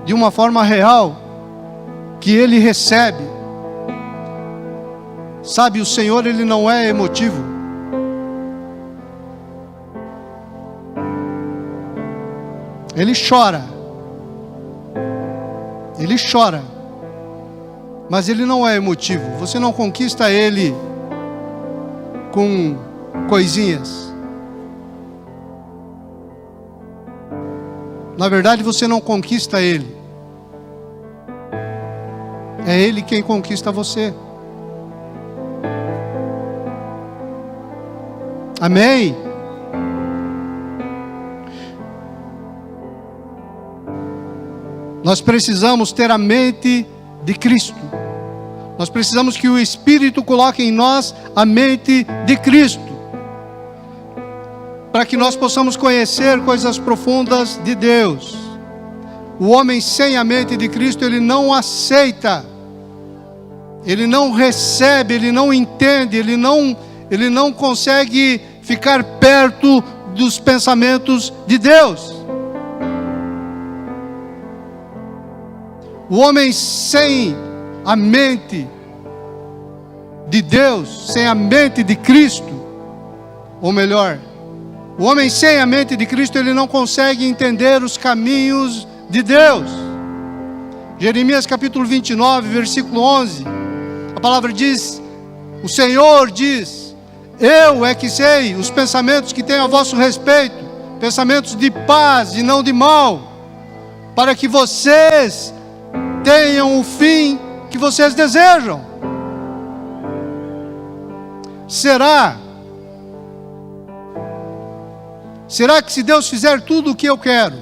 de uma forma real, que Ele recebe. Sabe, o Senhor, Ele não é emotivo. Ele chora. Ele chora. Mas Ele não é emotivo. Você não conquista Ele com coisinhas. Na verdade, você não conquista Ele. É Ele quem conquista você. Amém? Nós precisamos ter a mente de Cristo. Nós precisamos que o Espírito coloque em nós a mente de Cristo, para que nós possamos conhecer coisas profundas de Deus. O homem sem a mente de Cristo, ele não aceita, ele não recebe, ele não entende, ele não consegue ficar perto dos pensamentos de Deus. O homem sem a mente de Deus, sem a mente de Cristo, ou melhor, o homem sem a mente de Cristo, ele não consegue entender os caminhos de Deus. Jeremias capítulo 29, versículo 11, a palavra diz, o Senhor diz, eu é que sei os pensamentos que tenho a vosso respeito, pensamentos de paz e não de mal, para que vocês tenham o fim que vocês desejam. Será que se Deus fizer tudo o que eu quero,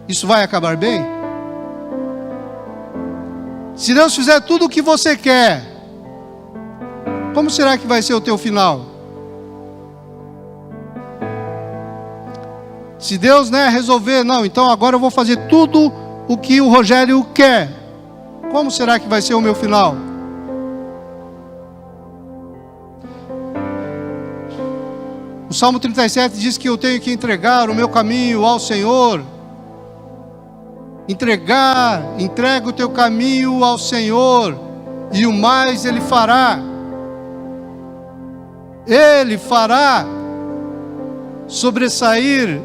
isso vai acabar bem? Se Deus fizer tudo o que você quer, como será que vai ser o teu final? Se Deus, resolver, não, então agora eu vou fazer tudo o que o Rogério quer, como será que vai ser o meu final? O Salmo 37 diz que eu tenho que entregar o meu caminho ao Senhor. Entrega o teu caminho ao Senhor, e o mais Ele fará. Ele fará sobressair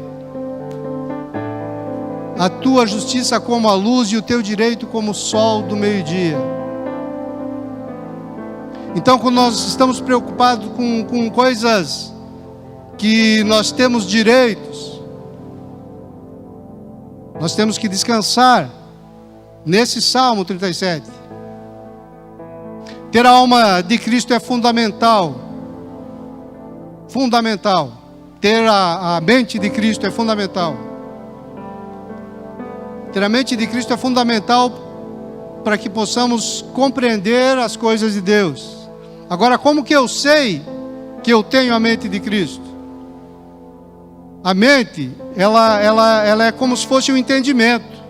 a tua justiça como a luz e o teu direito como o sol do meio-dia. Então, quando nós estamos preocupados com coisas que nós temos direitos, nós temos que descansar nesse Salmo 37. Ter a alma de Cristo é fundamental. Fundamental. Ter a mente de Cristo é fundamental. Ter a mente de Cristo é fundamental para que possamos compreender as coisas de Deus. Agora, como que eu sei que eu tenho a mente de Cristo? A mente, ela é como se fosse um entendimento.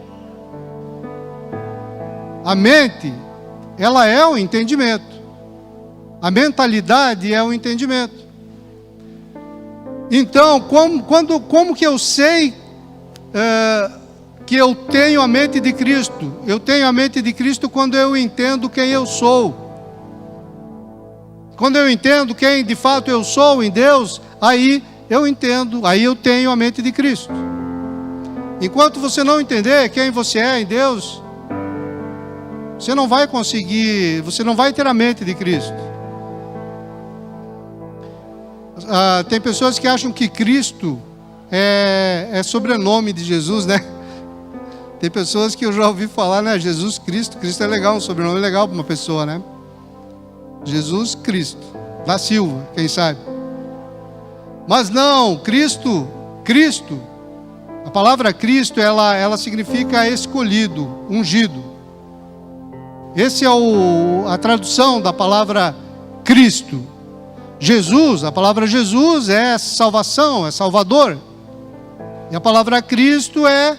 A mente, ela é o entendimento. A mentalidade é o entendimento. Então, como que eu sei que eu tenho a mente de Cristo? Eu tenho a mente de Cristo quando eu entendo quem eu sou. Quando eu entendo quem de fato eu sou em Deus, aí eu entendo, aí eu tenho a mente de Cristo. Enquanto você não entender quem você é em Deus, você não vai conseguir, você não vai ter a mente de Cristo. Tem pessoas que acham que Cristo é sobrenome de Jesus, né? Tem pessoas que eu já ouvi falar, Jesus Cristo. Cristo é legal, um sobrenome legal para uma pessoa, né? Jesus Cristo, da Silva, quem sabe? Mas não, Cristo, a palavra Cristo, ela significa escolhido, ungido. Esse é a tradução da palavra Cristo. Jesus, a palavra Jesus é salvação, é salvador. E a palavra Cristo é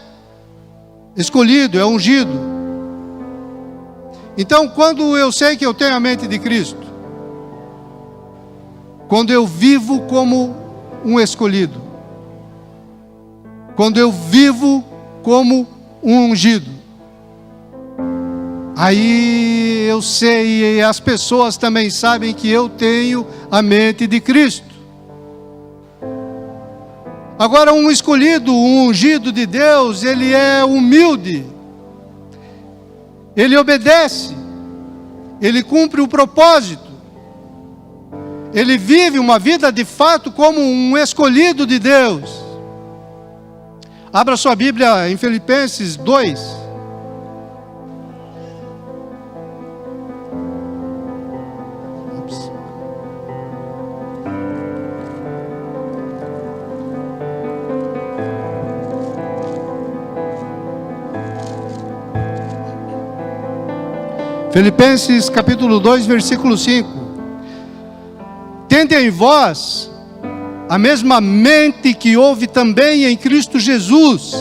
escolhido, é ungido. Então, quando eu sei que eu tenho a mente de Cristo, quando eu vivo como um escolhido, quando eu vivo como um ungido, aí eu sei, e as pessoas também sabem que eu tenho a mente de Cristo. Agora, um escolhido, um ungido de Deus, ele é humilde, ele obedece, ele cumpre o propósito, ele vive uma vida de fato como um escolhido de Deus. Abra sua Bíblia em Filipenses 2. Filipenses capítulo 2, versículo 5. Tende em vós a mesma mente que houve também em Cristo Jesus,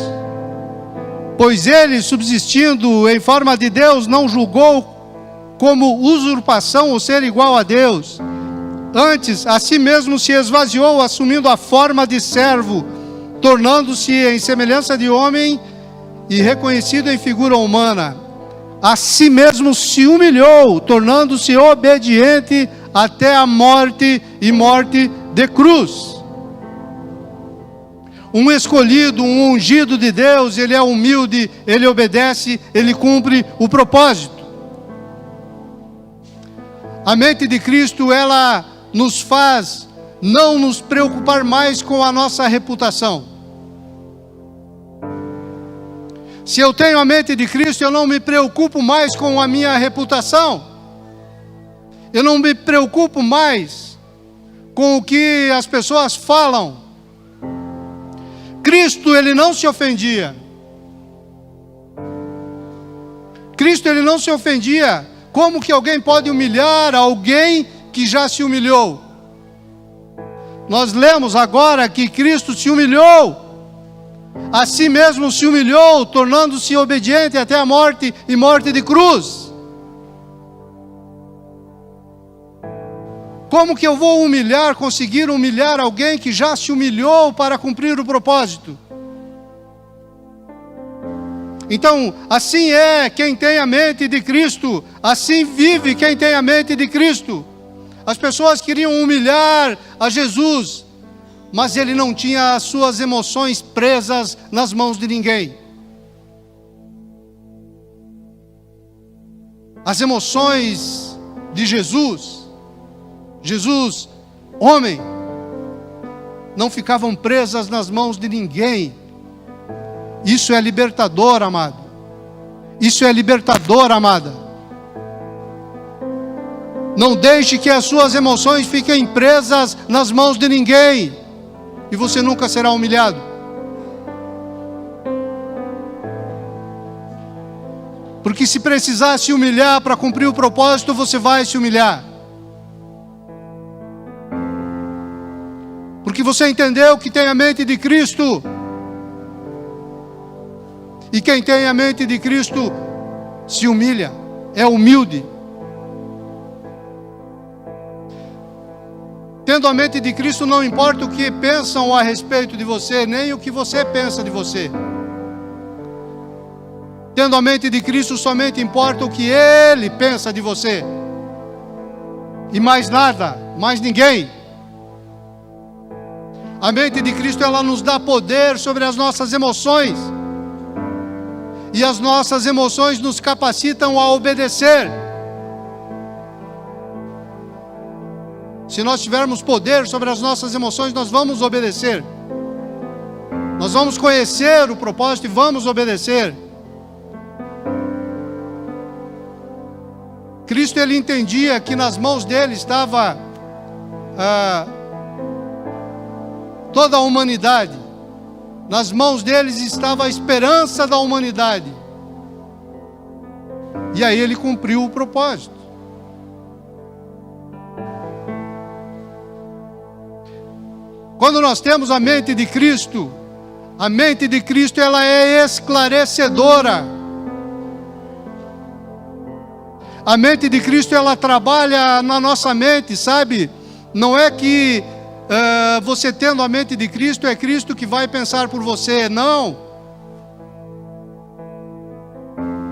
pois ele, subsistindo em forma de Deus, não julgou como usurpação o ser igual a Deus. Antes, a si mesmo se esvaziou, assumindo a forma de servo, tornando-se em semelhança de homem e reconhecido em figura humana. A si mesmo se humilhou, tornando-se obediente até a morte e morte de cruz. Um escolhido, um ungido de Deus, ele é humilde, ele obedece, ele cumpre o propósito. A mente de Cristo, ela nos faz não nos preocupar mais com a nossa reputação. Se eu tenho a mente de Cristo, eu não me preocupo mais com a minha reputação. Eu não me preocupo mais com o que as pessoas falam. Cristo, ele não se ofendia. Cristo, ele não se ofendia. Como que alguém pode humilhar alguém que já se humilhou? Nós lemos agora que Cristo se humilhou. A si mesmo se humilhou, tornando-se obediente até a morte e morte de cruz. Como que eu vou conseguir humilhar alguém que já se humilhou para cumprir o propósito? Então, assim é quem tem a mente de Cristo, assim vive quem tem a mente de Cristo. As pessoas queriam humilhar a Jesus, mas ele não tinha as suas emoções presas nas mãos de ninguém. As emoções de Jesus, homem, não ficavam presas nas mãos de ninguém. Isso é libertador, amado. Isso é libertador, amada. Não deixe que as suas emoções fiquem presas nas mãos de ninguém, e você nunca será humilhado. Porque se precisar se humilhar para cumprir o propósito, você vai se humilhar. Porque você entendeu que tem a mente de Cristo. E quem tem a mente de Cristo se humilha, é humilde. Tendo a mente de Cristo, não importa o que pensam a respeito de você, nem o que você pensa de você. Tendo a mente de Cristo, somente importa o que Ele pensa de você. E mais nada, mais ninguém. A mente de Cristo, ela nos dá poder sobre as nossas emoções. E as nossas emoções nos capacitam a obedecer. Se nós tivermos poder sobre as nossas emoções, nós vamos obedecer. Nós vamos conhecer o propósito e vamos obedecer. Cristo, ele entendia que nas mãos dele estava toda a humanidade. Nas mãos deles estava a esperança da humanidade. E aí ele cumpriu o propósito. Quando nós temos a mente de Cristo ela é esclarecedora. A mente de Cristo, ela trabalha na nossa mente, sabe? Não é que você tendo a mente de Cristo, é Cristo que vai pensar por você, não.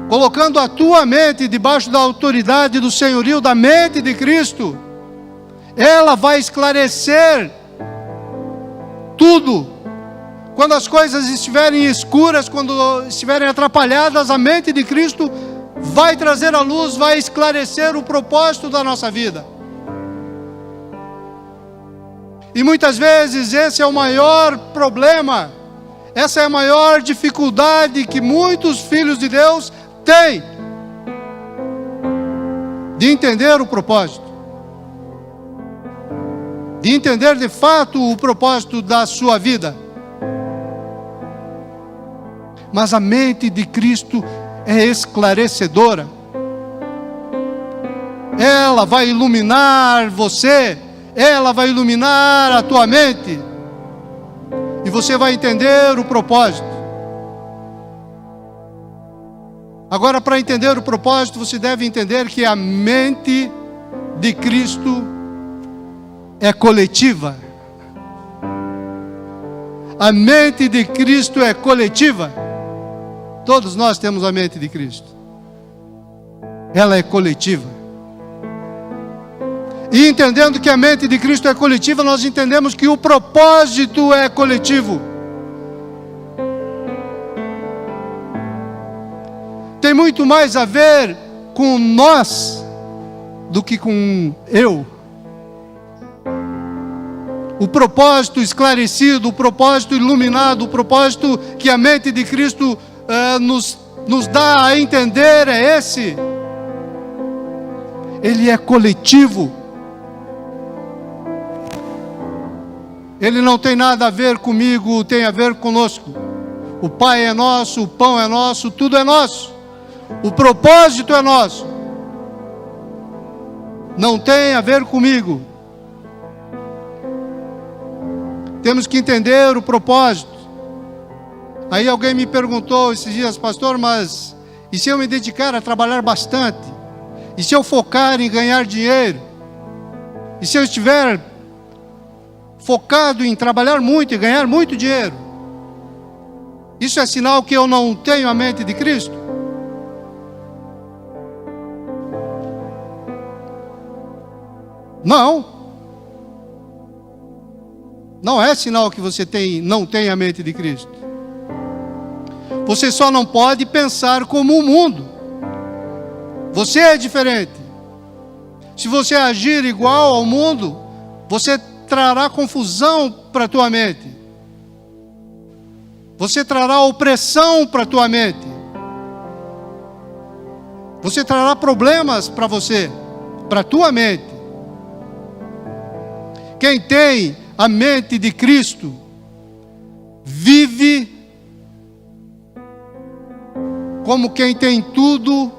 Colocando a tua mente debaixo da autoridade do senhorio da mente de Cristo, ela vai esclarecer tudo. Quando as coisas estiverem escuras, quando estiverem atrapalhadas, a mente de Cristo vai trazer a luz, vai esclarecer o propósito da nossa vida. E muitas vezes esse é o maior problema, essa é a maior dificuldade que muitos filhos de Deus têm, de entender o propósito, de entender de fato o propósito da sua vida. Mas a mente de Cristo é esclarecedora. Ela vai iluminar você, ela vai iluminar a tua mente, e você vai entender o propósito. Agora, para entender o propósito, você deve entender que a mente de Cristo é coletiva. A mente de Cristo é coletiva. Todos nós temos a mente de Cristo. Ela é coletiva. E entendendo que a mente de Cristo é coletiva, nós entendemos que o propósito é coletivo. Tem muito mais a ver com nós do que com eu. O propósito esclarecido, o propósito iluminado, o propósito que a mente de Cristo nos dá a entender é esse. Ele é coletivo. Ele não tem nada a ver comigo, tem a ver conosco. O Pai é nosso, o pão é nosso, tudo é nosso. O propósito é nosso. Não tem a ver comigo. Temos que entender o propósito. Aí alguém me perguntou esses dias, pastor, mas e se eu me dedicar a trabalhar bastante? E se eu focar em ganhar dinheiro? E se eu estiver focado em trabalhar muito e ganhar muito dinheiro? Isso é sinal que eu não tenho a mente de Cristo? Não. Não é sinal que você não tem a mente de Cristo. Você só não pode pensar como o mundo. Você é diferente. Se você agir igual ao mundo, você trará confusão para a tua mente. Você trará opressão para a tua mente. Você trará problemas para você, para a tua mente. Quem tem a mente de Cristo vive como quem tem tudo,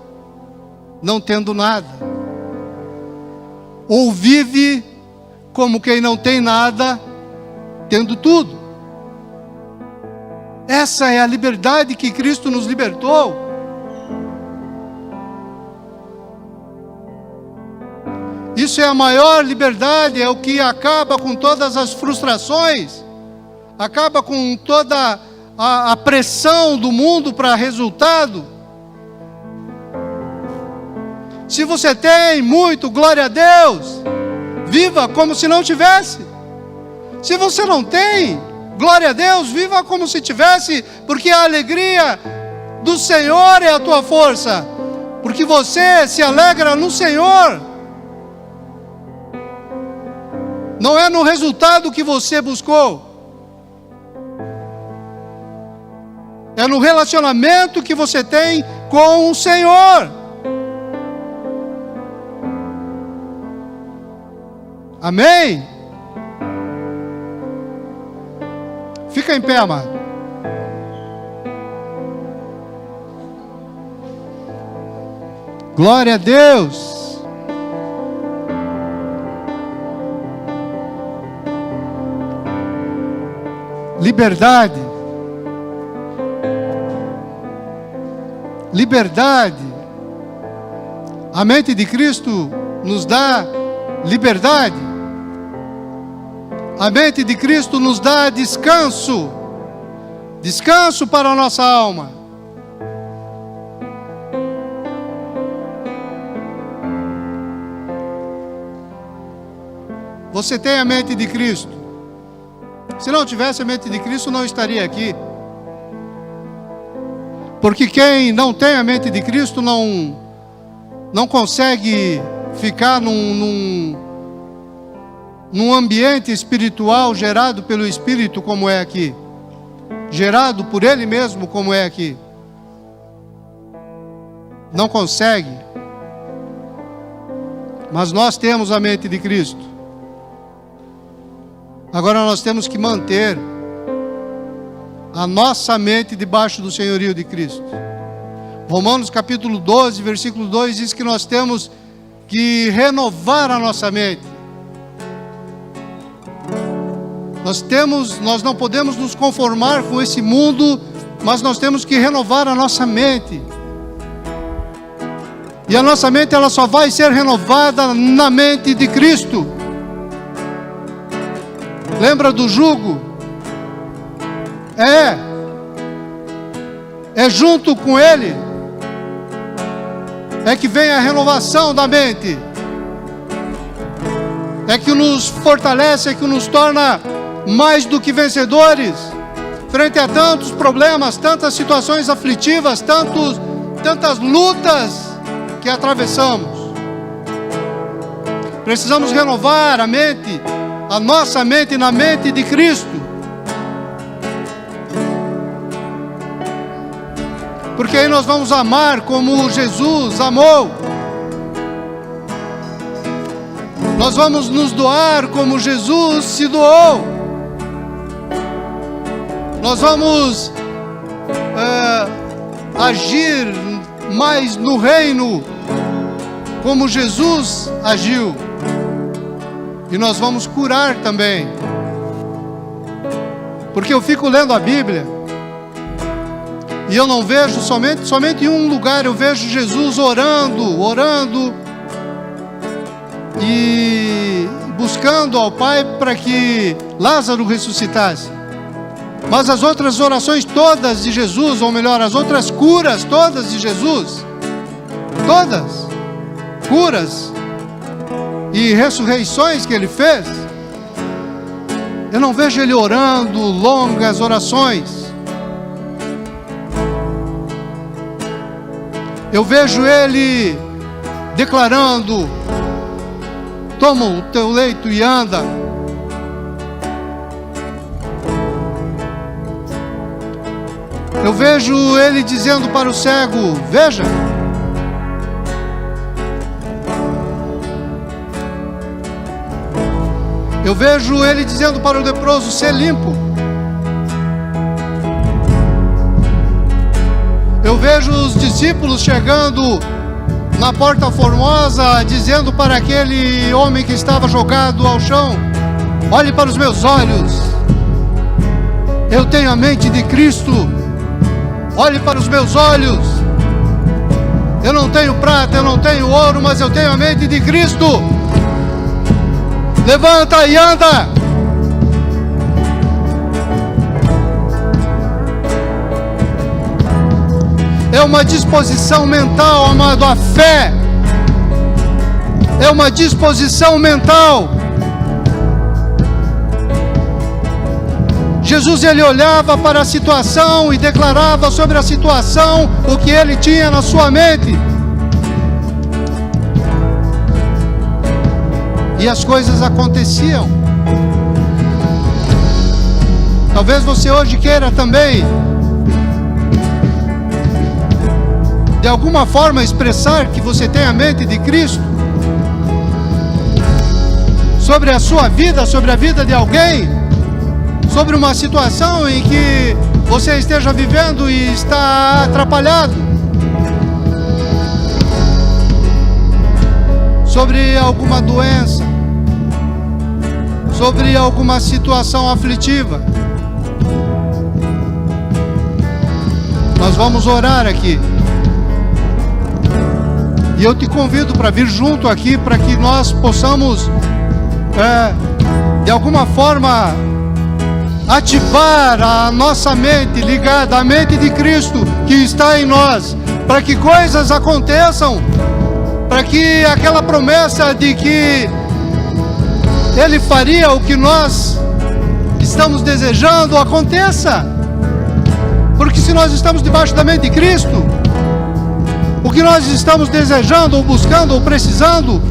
não tendo nada. Ou vive como quem não tem nada, tendo tudo. Essa é a liberdade que Cristo nos libertou. Isso é a maior liberdade, é o que acaba com todas as frustrações, acaba com toda a pressão do mundo para resultado. Se você tem muito, glória a Deus, viva como se não tivesse. Se você não tem, glória a Deus, viva como se tivesse, porque a alegria do Senhor é a tua força, porque você se alegra no Senhor. Não é no resultado que você buscou. É no relacionamento que você tem com o Senhor. Amém? Fica em pé, amado. Glória a Deus. Liberdade. Liberdade. A mente de Cristo nos dá liberdade. A mente de Cristo nos dá descanso. Descanso para a nossa alma. Você tem a mente de Cristo. Se não tivesse a mente de Cristo, não estaria aqui. Porque quem não tem a mente de Cristo não consegue ficar num ambiente espiritual gerado pelo Espírito como é aqui. Gerado por Ele mesmo como é aqui. Não consegue. Mas nós temos a mente de Cristo. Agora nós temos que manter a nossa mente debaixo do senhorio de Cristo. Romanos capítulo 12, versículo 2 diz que nós temos que renovar a nossa mente. Nós não podemos nos conformar com esse mundo, mas nós temos que renovar a nossa mente. E a nossa mente ela só vai ser renovada na mente de Cristo. Lembra do jugo? É junto com Ele é que vem a renovação da mente. É que nos fortalece, é que nos torna mais do que vencedores frente a tantos problemas, tantas situações aflitivas, tantas lutas que atravessamos. Precisamos renovar a mente, a nossa mente na mente de Cristo. Porque aí nós vamos amar como Jesus amou. Nós vamos nos doar como Jesus se doou. Nós vamos agir mais no reino como Jesus agiu. E nós vamos curar também. Porque eu fico lendo a Bíblia e eu não vejo somente em um lugar eu vejo Jesus orando e buscando ao Pai para que Lázaro ressuscitasse. Mas as outras orações todas de Jesus, ou melhor, as outras curas todas de Jesus, todas curas e ressurreições que ele fez, eu não vejo ele orando longas orações. Eu vejo ele declarando: toma o teu leito e anda. Eu vejo ele dizendo para o cego: veja. Eu vejo ele dizendo para o leproso: ser limpo. Eu vejo os discípulos chegando na Porta Formosa, dizendo para aquele homem que estava jogado ao chão: olhe para os meus olhos, eu tenho a mente de Cristo. Olhe para os meus olhos, eu não tenho prata, eu não tenho ouro, mas eu tenho a mente de Cristo. Levanta e anda. É uma disposição mental, amado, a fé é uma disposição mental. Jesus, ele olhava para a situação e declarava sobre a situação o que ele tinha na sua mente. E as coisas aconteciam. Talvez você hoje queira também, de alguma forma, expressar que você tem a mente de Cristo sobre a sua vida, sobre a vida de alguém, sobre uma situação em que você esteja vivendo e está atrapalhado, sobre alguma doença, sobre alguma situação aflitiva. Nós vamos orar aqui. E eu te convido para vir junto aqui, para que nós possamos, de alguma forma, ativar a nossa mente ligada à mente de Cristo que está em nós, para que coisas aconteçam, para que aquela promessa de que Ele faria o que nós estamos desejando aconteça. Porque se nós estamos debaixo da mente de Cristo, o que nós estamos desejando, ou buscando, ou precisando,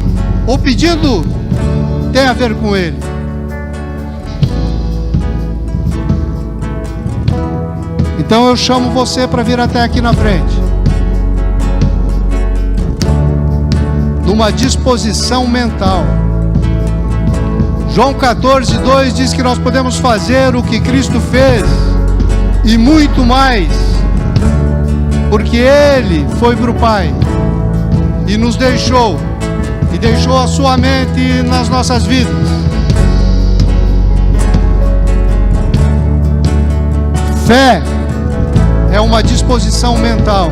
ou pedindo, tem a ver com Ele. Então eu chamo você para vir até aqui na frente, numa disposição mental. João 14:2 diz que nós podemos fazer o que Cristo fez e muito mais, porque Ele foi para o Pai e nos deixou, e deixou a sua mente nas nossas vidas. Fé é uma disposição mental.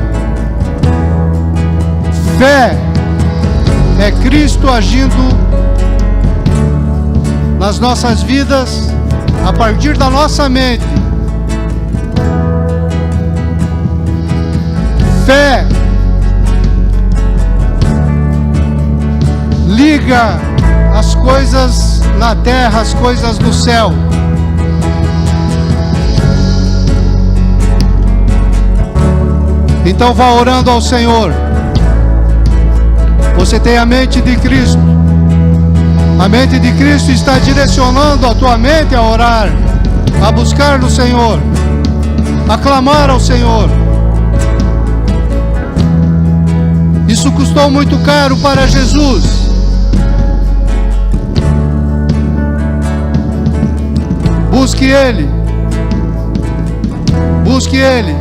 Fé é Cristo agindo nas nossas vidas a partir da nossa mente. Fé liga as coisas na terra, as coisas do céu. Então vá orando ao Senhor. Você tem a mente de Cristo. A mente de Cristo está direcionando a tua mente a orar, a buscar no Senhor, a clamar ao Senhor. Isso custou muito caro para Jesus. Busque Ele. Busque Ele.